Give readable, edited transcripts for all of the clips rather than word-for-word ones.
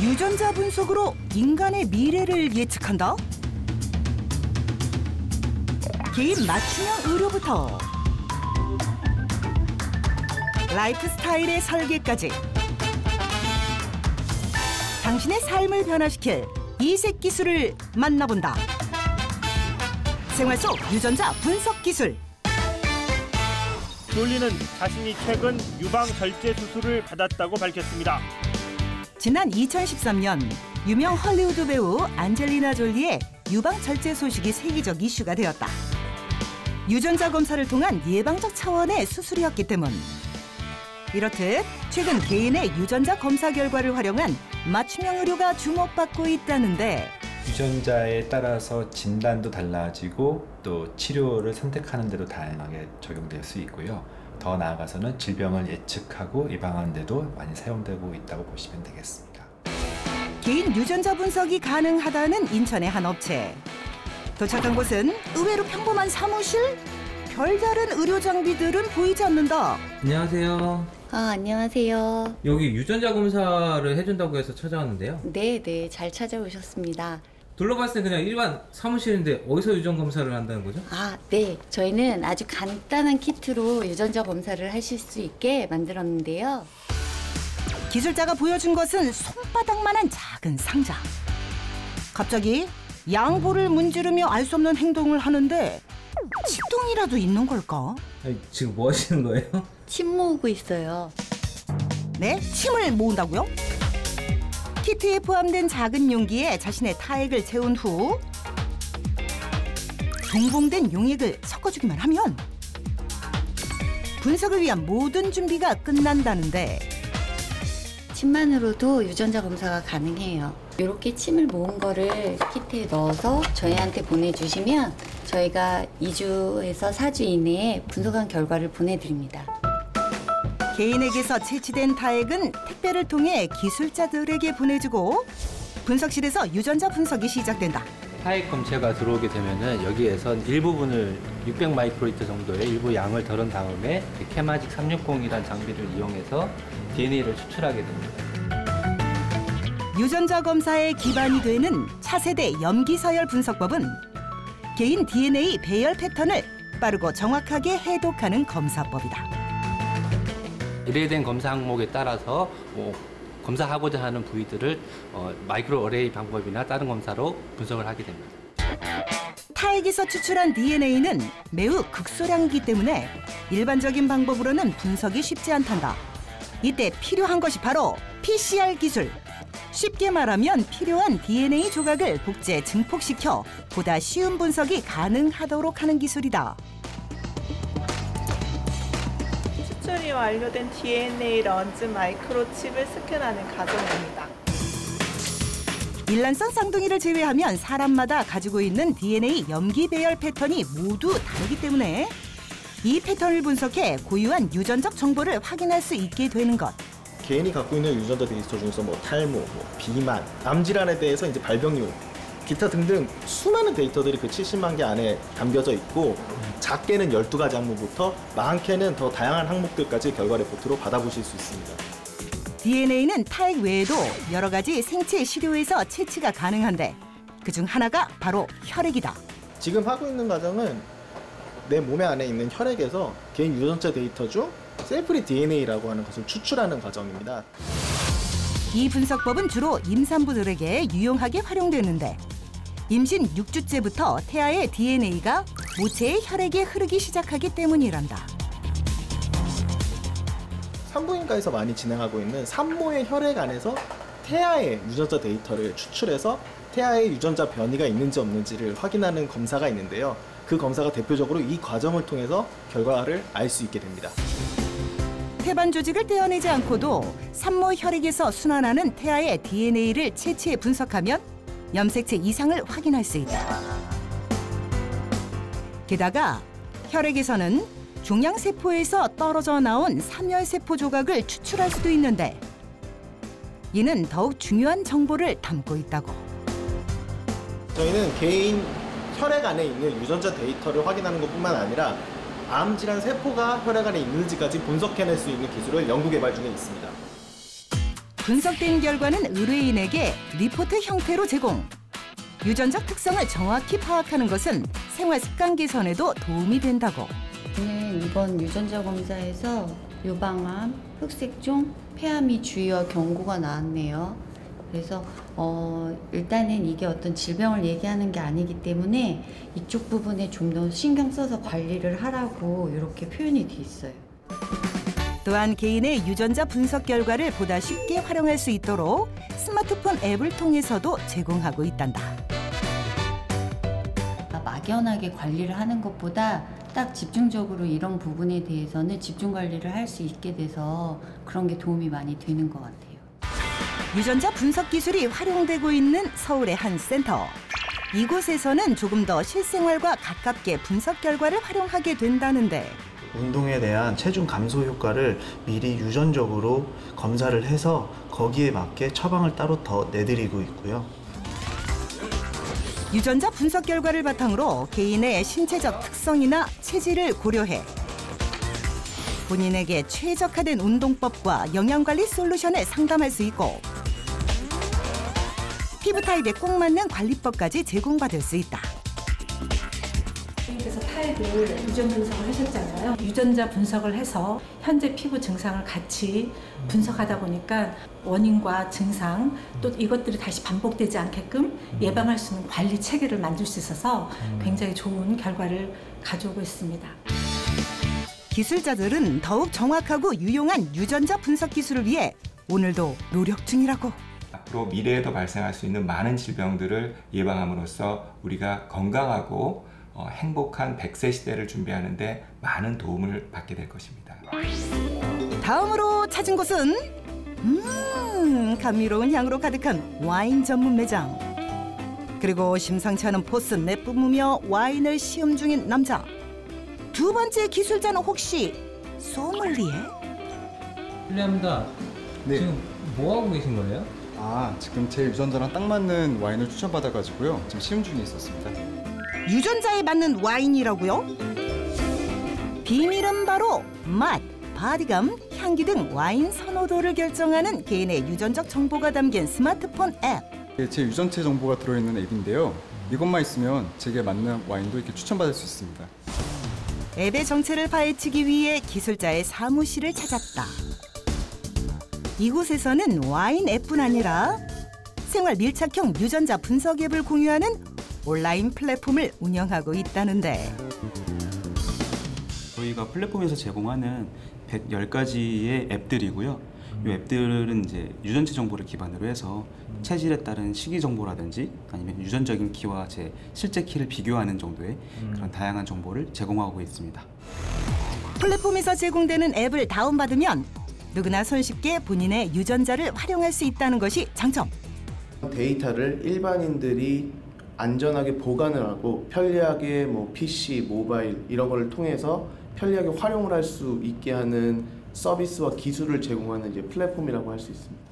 유전자 분석으로 인간의 미래를 예측한다? 개인 맞춤형 의료부터 라이프 스타일의 설계까지 당신의 삶을 변화시킬 이색 기술을 만나본다. 생활 속 유전자 분석 기술. 졸리는 자신이 최근 유방 절제 수술을 받았다고 밝혔습니다. 지난 2013년 유명 헐리우드 배우 안젤리나 졸리의 유방 절제 소식이 세계적 이슈가 되었다. 유전자 검사를 통한 예방적 차원의 수술이었기 때문. 이렇듯 최근 개인의 유전자 검사 결과를 활용한 맞춤형 의료가 주목받고 있다는데, 유전자에 따라서 진단도 달라지고 또 치료를 선택하는 데도 다양하게 적용될 수 있고요. 더 나아가서는 질병을 예측하고 예방하는 데도 많이 사용되고 있다고 보시면 되겠습니다. 개인 유전자 분석이 가능하다는 인천의 한 업체. 도착한 곳은 의외로 평범한 사무실? 별다른 의료 장비들은 보이지 않는다. 안녕하세요. 안녕하세요. 여기 유전자 검사를 해준다고 해서 찾아왔는데요. 네, 잘 찾아오셨습니다. 둘러봤을 때 그냥 일반 사무실인데 어디서 유전 검사를 한다는 거죠? 네. 저희는 아주 간단한 키트로 유전자 검사를 하실 수 있게 만들었는데요. 기술자가 보여준 것은 손바닥만한 작은 상자. 갑자기 양볼을 문지르며 알 수 없는 행동을 하는데 치통이라도 있는 걸까? 아니, 지금 뭐 하시는 거예요? 침 모으고 있어요. 네? 침을 모은다고요? 키트에 포함된 작은 용기에 자신의 타액을 채운 후 동봉된 용액을 섞어주기만 하면 분석을 위한 모든 준비가 끝난다는데, 침만으로도 유전자 검사가 가능해요. 이렇게 침을 모은 거를 키트에 넣어서 저희한테 보내주시면 저희가 2주에서 4주 이내에 분석한 결과를 보내드립니다. 개인에게서 채취된 타액은 택배를 통해 기술자들에게 보내주고 분석실에서 유전자 분석이 시작된다. 타액 검체가 들어오게 되면은 여기에선 일부분을 600 마이크로리터 정도의 일부 양을 덜은 다음에 캐마직 360이라는 장비를 이용해서 DNA를 추출하게 됩니다. 유전자 검사의 기반이 되는 차세대 염기서열 분석법은 개인 DNA 배열 패턴을 빠르고 정확하게 해독하는 검사법이다. 의뢰된 검사 항목에 따라서 검사하고자 하는 부위들을 마이크로 어레이 방법이나 다른 검사로 분석을 하게 됩니다. 타액에서 추출한 DNA는 매우 극소량이기 때문에 일반적인 방법으로는 분석이 쉽지 않단다. 이때 필요한 것이 바로 PCR 기술. 쉽게 말하면 필요한 DNA 조각을 복제 증폭시켜 보다 쉬운 분석이 가능하도록 하는 기술이다. 추출이 완료된 DNA 런즈 마이크로칩을 스캔하는 과정입니다. 일란성 쌍둥이를 제외하면 사람마다 가지고 있는 DNA 염기 배열 패턴이 모두 다르기 때문에 이 패턴을 분석해 고유한 유전적 정보를 확인할 수 있게 되는 것. 개인이 갖고 있는 유전자 데이터 중에서 탈모, 비만, 암 질환에 대해서 이제 발병률, 기타 등등 수많은 데이터들이 그 70만 개 안에 담겨져 있고, 작게는 12가지 항목부터 많게는 더 다양한 항목들까지 결과 레포트로 받아보실 수 있습니다. DNA는 타액 외에도 여러 가지 생체 시료에서 채취가 가능한데 그중 하나가 바로 혈액이다. 지금 하고 있는 과정은 내 몸의 안에 있는 혈액에서 개인 유전자 데이터 중 셀프리 DNA라고 하는 것을 추출하는 과정입니다. 이 분석법은 주로 임산부들에게 유용하게 활용되는데, 임신 6주째부터 태아의 DNA가 모체의 혈액에 흐르기 시작하기 때문이란다. 산부인과에서 많이 진행하고 있는 산모의 혈액 안에서 태아의 유전자 데이터를 추출해서 태아의 유전자 변이가 있는지 없는지를 확인하는 검사가 있는데요. 그 검사가 대표적으로 이 과정을 통해서 결과를 알 수 있게 됩니다. 태반 조직을 떼어내지 않고도 산모 혈액에서 순환하는 태아의 DNA를 채취해 분석하면 염색체 이상을 확인할 수 있다. 게다가 혈액에서는 종양세포에서 떨어져 나온 삼열세포 조각을 추출할 수도 있는데, 이는 더욱 중요한 정보를 담고 있다고. 저희는 개인 혈액 안에 있는 유전자 데이터를 확인하는 것뿐만 아니라 암질환 세포가 혈액 안에 있는지까지 분석해낼 수 있는 기술을 연구 개발 중에 있습니다. 분석된 결과는 의뢰인에게 리포트 형태로 제공. 유전적 특성을 정확히 파악하는 것은 생활 습관 개선에도 도움이 된다고. 저는 이번 유전자 검사에서 유방암, 흑색종, 폐암이 주요 경고가 나왔네요. 그래서 일단은 이게 어떤 질병을 얘기하는 게 아니기 때문에 이쪽 부분에 좀 더 신경 써서 관리를 하라고 이렇게 표현이 돼 있어요. 또한 개인의 유전자 분석 결과를 보다 쉽게 활용할 수 있도록 스마트폰 앱을 통해서도 제공하고 있단다. 막연하게 관리를 하는 것보다 딱 집중적으로 이런 부분에 대해서는 집중 관리를 할 수 있게 돼서 그런 게 도움이 많이 되는 것 같아요. 유전자 분석 기술이 활용되고 있는 서울의 한 센터. 이곳에서는 조금 더 실생활과 가깝게 분석 결과를 활용하게 된다는데 운동에 대한 체중 감소 효과를 미리 유전적으로 검사를 해서 거기에 맞게 처방을 따로 더 내드리고 있고요. 유전자 분석 결과를 바탕으로 개인의 신체적 특성이나 체질을 고려해 본인에게 최적화된 운동법과 영양관리 솔루션을 상담할 수 있고 피부 타입에 꼭 맞는 관리법까지 제공받을 수 있다. 선생님께서 타입을 유전 분석을 하셨잖아요. 유전자 분석을 해서 현재 피부 증상을 같이 분석하다 보니까 원인과 증상 또 이것들이 다시 반복되지 않게끔 예방할 수 있는 관리 체계를 만들 수 있어서 굉장히 좋은 결과를 가져오고 있습니다. 기술자들은 더욱 정확하고 유용한 유전자 분석 기술을 위해 오늘도 노력 중이라고. 앞으로 미래에도 발생할 수 있는 많은 질병들을 예방함으로써 우리가 건강하고 행복한 100세 시대를 준비하는 데 많은 도움을 받게 될 것입니다. 다음으로 찾은 곳은 감미로운 향으로 가득한 와인 전문 매장. 그리고 심상치 않은 포스 내뿜으며 와인을 시음 중인 남자. 두 번째 기술자는 혹시 소믈리에? 실례합니다. 네. 지금 뭐 하고 계신 거예요? 지금 제 유전자랑 딱 맞는 와인을 추천받아가지고요. 지금 시음 중에 있었습니다. 유전자에 맞는 와인이라고요? 비밀은 바로 맛, 바디감, 향기 등 와인 선호도를 결정하는 개인의 유전적 정보가 담긴 스마트폰 앱. 제 유전체 정보가 들어있는 앱인데요. 이것만 있으면 제게 맞는 와인도 이렇게 추천받을 수 있습니다. 앱의 정체를 파헤치기 위해 기술자의 사무실을 찾았다. 이곳에서는 와인 앱뿐 아니라 생활 밀착형 유전자 분석 앱을 공유하는 온라인 플랫폼을 운영하고 있다는데 저희가 플랫폼에서 제공하는 110가지의 앱들이고요. 이 앱들은 이제 유전체 정보를 기반으로 해서 체질에 따른 식이 정보라든지 아니면 유전적인 키와 제 실제 키를 비교하는 정도의 그런 다양한 정보를 제공하고 있습니다. 플랫폼에서 제공되는 앱을 다운받으면 누구나 손쉽게 본인의 유전자를 활용할 수 있다는 것이 장점. 데이터를 일반인들이 안전하게 보관을 하고 편리하게 PC, 모바일 이런 걸 통해서 편리하게 활용을 할 수 있게 하는 서비스와 기술을 제공하는 이제 플랫폼이라고 할 수 있습니다.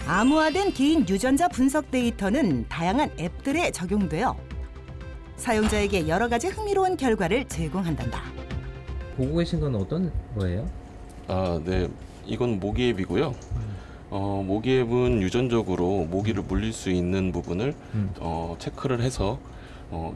암호화된 개인 유전자 분석 데이터는 다양한 앱들에 적용되어 사용자에게 여러 가지 흥미로운 결과를 제공한단다. 보고 계신 건 어떤 거예요? 네. 이건 모기앱이고요. 모기앱은 유전적으로 모기를 물릴 수 있는 부분을 체크를 해서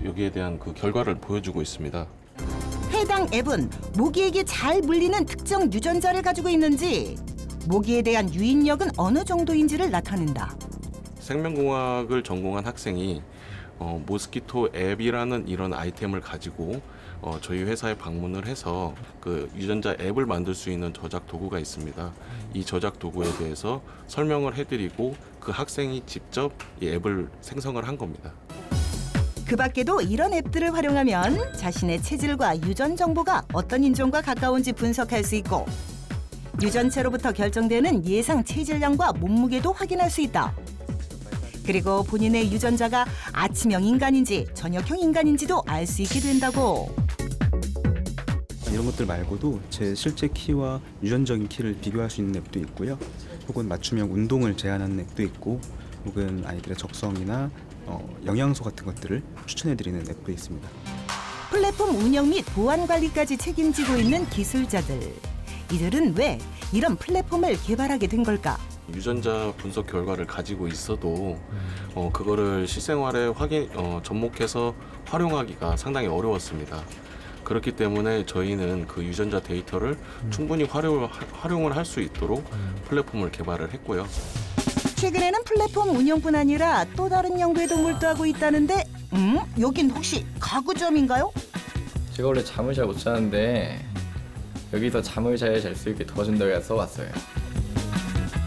여기에 대한 그 결과를 보여주고 있습니다. 해당 앱은 모기에게 잘 물리는 특정 유전자를 가지고 있는지 모기에 대한 유인력은 어느 정도인지를 나타낸다. 생명공학을 전공한 학생이 모스키토 앱이라는 이런 아이템을 가지고 저희 회사에 방문을 해서 그 유전자 앱을 만들 수 있는 저작 도구가 있습니다. 이 저작 도구에 대해서 설명을 해드리고 그 학생이 직접 이 앱을 생성을 한 겁니다. 그 밖에도 이런 앱들을 활용하면 자신의 체질과 유전 정보가 어떤 인종과 가까운지 분석할 수 있고 유전체로부터 결정되는 예상 체질량과 몸무게도 확인할 수 있다. 그리고 본인의 유전자가 아침형 인간인지 저녁형 인간인지도 알 수 있게 된다고. 이런 것들 말고도 제 실제 키와 유전적인 키를 비교할 수 있는 앱도 있고요. 혹은 맞춤형 운동을 제한하는 앱도 있고 혹은 아이들의 적성이나 영양소 같은 것들을 추천해드리는 앱도 있습니다. 플랫폼 운영 및 보안 관리까지 책임지고 있는 기술자들. 이들은 왜 이런 플랫폼을 개발하게 된 걸까? 유전자 분석 결과를 가지고 있어도 그거를 실생활에 접목해서 활용하기가 상당히 어려웠습니다. 그렇기 때문에 저희는 그 유전자 데이터를 충분히 활용을 할 수 있도록 플랫폼을 개발을 했고요. 최근에는 플랫폼 운영뿐 아니라 또 다른 연구에도 몰두하고 있다는데 여긴 혹시 가구점인가요? 제가 원래 잠을 잘 못 자는데 여기서 잠을 잘 수 있게 도와준다고 해서 왔어요.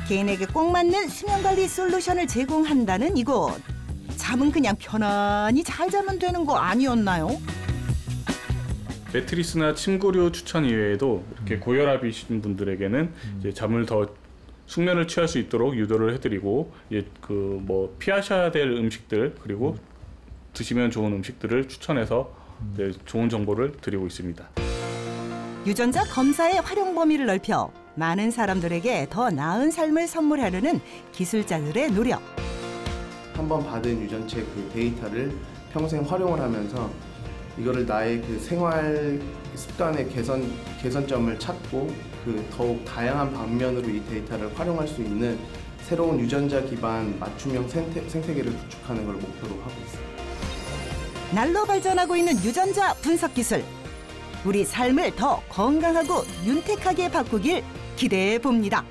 개인에게 꼭 맞는 수면관리 솔루션을 제공한다는 이곳. 잠은 그냥 편안히 잘 자면 되는 거 아니었나요? 매트리스나 침구류 추천 이외에도 이렇게 고혈압이신 분들에게는 이제 잠을 더 숙면을 취할 수 있도록 유도를 해드리고 피하셔야 될 음식들 그리고 드시면 좋은 음식들을 추천해서 좋은 정보를 드리고 있습니다. 유전자 검사의 활용 범위를 넓혀 많은 사람들에게 더 나은 삶을 선물하려는 기술자들의 노력. 한번 받은 유전체 그 데이터를 평생 활용을 하면서 이거를 나의 그 생활 습관의 개선점을 찾고 더욱 다양한 방면으로 이 데이터를 활용할 수 있는 새로운 유전자 기반 맞춤형 생태계를 구축하는 걸 목표로 하고 있습니다. 날로 발전하고 있는 유전자 분석 기술. 우리 삶을 더 건강하고 윤택하게 바꾸길 기대해 봅니다.